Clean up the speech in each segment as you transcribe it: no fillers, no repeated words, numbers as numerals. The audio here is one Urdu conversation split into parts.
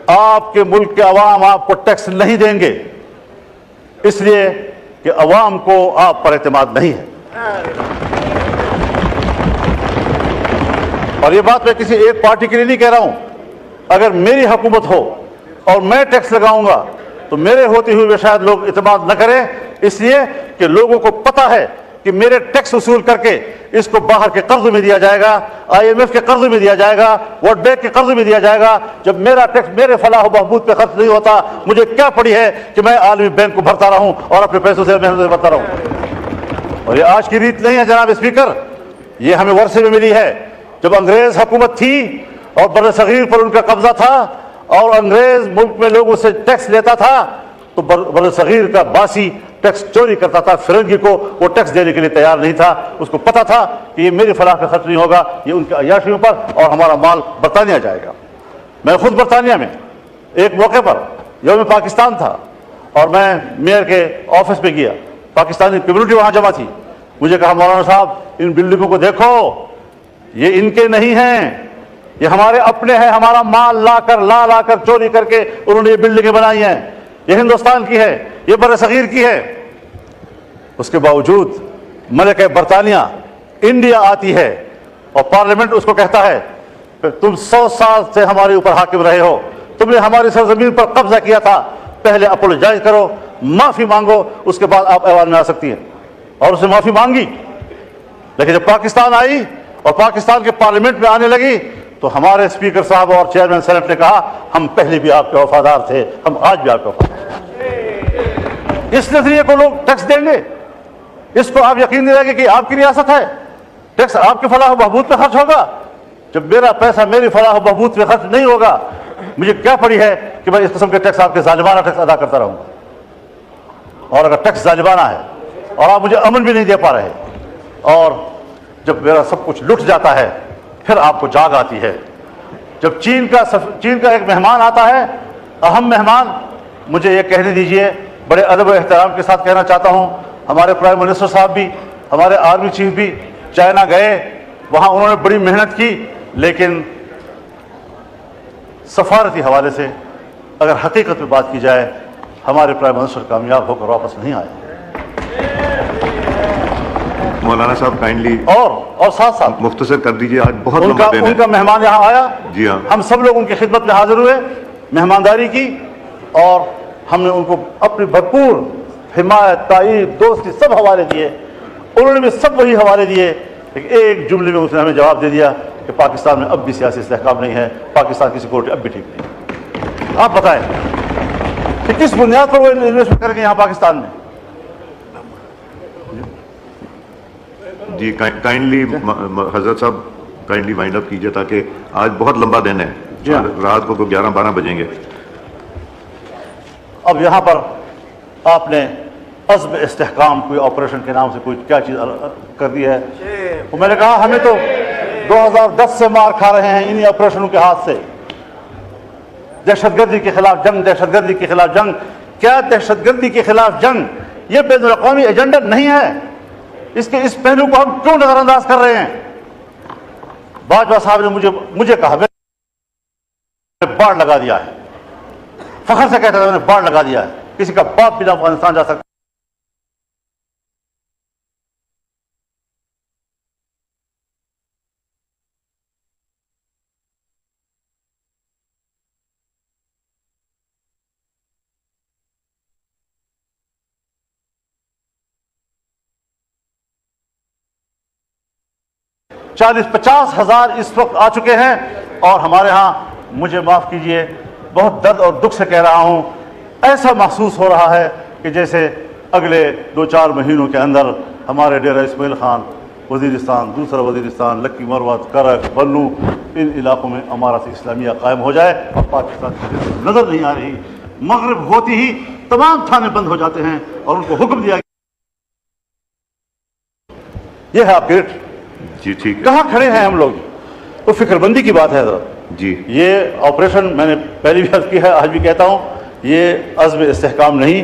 آپ کے ملک کے عوام آپ کو ٹیکس نہیں دیں گے، اس لیے کہ عوام کو آپ پر اعتماد نہیں ہے۔ اور یہ بات میں کسی ایک پارٹی کے لیے نہیں کہہ رہا ہوں۔ اگر میری حکومت ہو اور میں ٹیکس لگاؤں گا تو میرے ہوتے ہوئے شاید لوگ اعتماد نہ کریں، اس لیے کہ لوگوں کو پتہ ہے کہ میرے ٹیکس وصول کر کے اس کو باہر کے قرض میں دیا جائے گا، IMF کے قرض میں دیا جائے گا، ورلڈ بینک کے قرض میں دیا جائے گا۔ جب میرا ٹیکس میرے فلاح و بہبود پہ خرچ نہیں ہوتا، مجھے کیا پڑی ہے کہ میں عالمی بینک کو بھرتا رہوں اور اپنے پیسوں سے محنت سے بھرتا رہوں۔ اور یہ آج کی ریت نہیں ہے جناب اسپیکر، یہ ہمیں ورثے میں ملی ہے۔ جب انگریز حکومت تھی اور بر صغیر پر ان کا قبضہ تھا اور انگریز ملک میں لوگوں سے ٹیکس لیتا تھا تو بر صغیر کا باسی ٹیکس چوری کرتا تھا، فرنگی کو وہ ٹیکس دینے کے لیے تیار نہیں تھا۔ اس کو پتا تھا کہ یہ میری فلاح کا خرچ نہیں ہوگا، یہ ان کی عیاشیوں پر، اور ہمارا مال برطانیہ جائے گا۔ میں خود برطانیہ میں ایک موقع پر یوم پاکستان تھا اور میں میئر کے آفس میں گیا، پاکستانی کمیونٹی وہاں جمع تھی۔ مجھے کہا مولانا صاحب ان بلڈنگوں کو دیکھو، یہ ان کے نہیں ہیں، یہ ہمارے اپنے ہیں، ہمارا مال لا کر چوری کر کے انہوں نے یہ بلڈنگیں بنائی ہیں، یہ ہندوستان کی ہے، یہ بر صغیر کی ہے۔ اس کے باوجود ملکہ برطانیہ انڈیا آتی ہے اور پارلیمنٹ اس کو کہتا ہے تم 100 سال سے ہمارے اوپر حاکم رہے ہو، تم نے ہماری سرزمین پر قبضہ کیا تھا، پہلے اپولوجائز کرو، معافی مانگو، اس کے بعد آپ ایوان میں آ سکتی ہیں۔ اور اس نے معافی مانگی، لیکن جب پاکستان آئی اور پاکستان کے پارلیمنٹ میں آنے لگی تو ہمارے اسپیکر صاحب اور چیئرمین سینٹ نے کہا ہم پہلے بھی آپ کے وفادار تھے، ہم آج بھی آپ کے وفادار ہیں۔ اس نظریے کو لوگ ٹیکس دیں گے، اس کو آپ یقین دلائیں گے کہ آپ کی ریاست ہے، ٹیکس آپ کے فلاح و بہبود پہ خرچ ہوگا؟ جب میرا پیسہ میری فلاح و بہبود پہ خرچ نہیں ہوگا، مجھے کیا پڑی ہے کہ میں اس قسم کے ٹیکس، آپ کے ظالمانہ ٹیکس ادا کرتا رہوں گا؟ اور اگر ٹیکس ظالمانہ ہے اور آپ مجھے امن بھی نہیں دے پا رہے، اور جب میرا سب کچھ لٹ جاتا ہے پھر آپ کو جاگ آتی ہے۔ جب چین کا ایک مہمان آتا ہے، اہم مہمان، مجھے یہ کہنے دیجئے، بڑے ادب و احترام کے ساتھ کہنا چاہتا ہوں، ہمارے پرائم منسٹر صاحب بھی، ہمارے آرمی چیف بھی چائنا گئے، وہاں انہوں نے بڑی محنت کی، لیکن سفارتی حوالے سے اگر حقیقت میں بات کی جائے، ہمارے پرائم منسٹر کامیاب ہو کر واپس نہیں آئے۔ مولانا صاحب کائنڈلی اور ساتھ ساتھ مختصر کر دیجئے، آج بہت لمبا دن ہے۔ ان کا مہمان یہاں آیا، جی ہاں، ہم سب لوگ ان کی خدمت میں حاضر ہوئے، مہمانداری کی، اور ہم نے ان کو اپنی بھرپور حمایت، تائید، دوستی سب حوالے دیے، انہوں نے بھی سب وہی حوالے دیے، لیکن ایک جملے میں اس نے ہمیں جواب دے دیا کہ پاکستان میں اب بھی سیاسی استحکام نہیں ہے، پاکستان کی سیکورٹی اب بھی ٹھیک نہیں۔ آپ بتائیں کہ کس بنیاد پر وہ انویسٹمنٹ کریں گے یہاں پاکستان میں؟ جی کائنڈلی حضرت صاحب کائنڈلی وائنڈ اپ کیجئے، تاکہ آج بہت لمبا دن ہے، رات کو 11-12 بجیں گے۔ اب یہاں پر آپ نے عزم استحکام کوئی آپریشن کے نام سے کوئی کیا چیز کر دی ہے؟ تو میں نے کہا ہمیں تو 2010 سے مار کھا رہے ہیں انہی آپریشنوں کے ہاتھ سے۔ دہشت گردی کے خلاف جنگ، دہشت گردی کے خلاف جنگ، کیا دہشت گردی کے خلاف جنگ یہ بین الاقوامی ایجنڈا نہیں ہے؟ اس پہلو کو ہم کیوں نظر انداز کر رہے ہیں؟ باجوہ صاحب نے مجھے کہا میں نے باڑ لگا دیا ہے، فخر سے کہتا تھا میں نے باڑ لگا دیا ہے، کسی کا باپ بھی نہ افغانستان جا سکتا۔ چالیس 50 ہزار اس وقت آ چکے ہیں، اور ہمارے ہاں، مجھے معاف کیجئے، بہت درد اور دکھ سے کہہ رہا ہوں، ایسا محسوس ہو رہا ہے کہ جیسے اگلے 2-4 مہینوں کے اندر ہمارے ڈیرہ اسماعیل خان، وزیرستان، دوسرا وزیرستان، لکی مروت، کرک، بنو، ان علاقوں میں امارت اسلامیہ قائم ہو جائے، اور پاکستان کی نظر نہیں آ رہی۔ مغرب ہوتی ہی تمام تھانے بند ہو جاتے ہیں اور ان کو حکم دیا یہ ہے آپ کے ریٹ، جی ٹھیک ہے، کہاں کھڑے ہیں ہم لوگ؟ تو فکر بندی کی بات ہے حضرت۔ جی یہ آپریشن میں نے پہلی بھی عرض کی ہے، آج بھی کہتا ہوں، یہ عزم استحکام نہیں،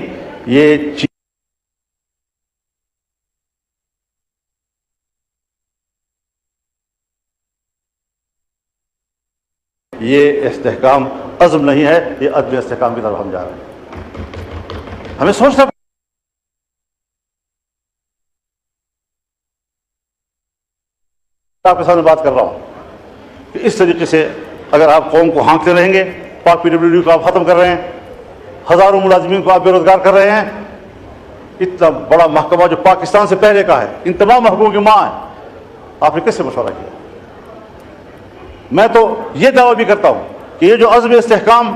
یہ استحکام عزم نہیں ہے، یہ عدم استحکام کی طرف ہم جا رہے ہیں. ہمیں سوچنا آپ کے سامنے بات کر رہا ہوں کہ اس طریقے سے اگر آپ قوم کو ہانکتے رہیں گے، پاک PWD کو آپ ختم کر رہے ہیں، ہزاروں ملازمین کو آپ بے روزگار کر رہے ہیں، اتنا بڑا محکمہ جو پاکستان سے پہلے کا ہے، ان تمام محکموں کی ماں ہے، آپ نے کس سے مشورہ کیا؟ میں تو یہ دعویٰ بھی کرتا ہوں کہ یہ جو عزم استحکام